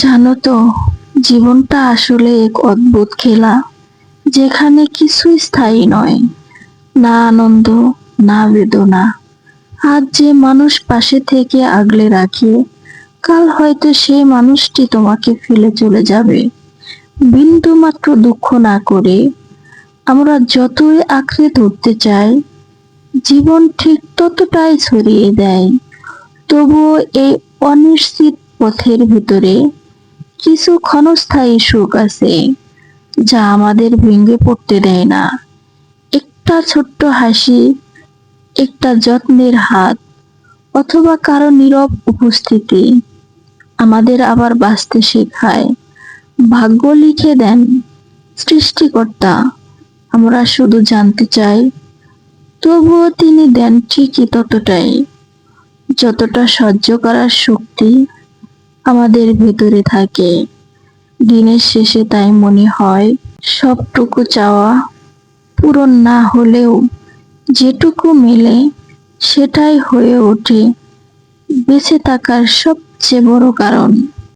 জানো তো, জীবনটা আসলে এক অদ্ভুত খেলা, যেখানে কিছুই স্থায়ী নয়। না আনন্দ, না বেদনা। আজ যে মানুষ পাশে থেকে আগলে রাখে, কাল হয়তো সেই মানুষটি তোমাকে ফেলে চলে যাবে। বিন্দু মাত্র দুঃখ না করে আমরা যতই আঁকড়ে ধরতে চাই, জীবন ঠিক ততটাই ছড়িয়ে দেয়। তবুও এই অনিশ্চিত পথের ভিতরে কিছু ক্ষণস্থায়ী সুখ আছে, যা আমাদের ভেঙে পড়তে দেয় না। একটা ছোট্ট হাসি, একটা যত্নের হাত, অথবা কারো নীরব উপস্থিতি আমাদের আবার বাঁচতে শেখায়। ভাগ্য লিখে দেন সৃষ্টিকর্তা, আমরা শুধু জানতে চাই। তবুও তিনি দেন ঠিকই ততটাই, যতটা সহ্য করার শক্তি আমাদের ভেতরে থাকে। দিনের শেষে তাই মনে হয়, সবটুকু চাওয়া পূরণ না হলেও যেটুকু মেলে সেটাই হয়ে ওঠে বেঁচে থাকার সবচেয়ে বড় কারণ।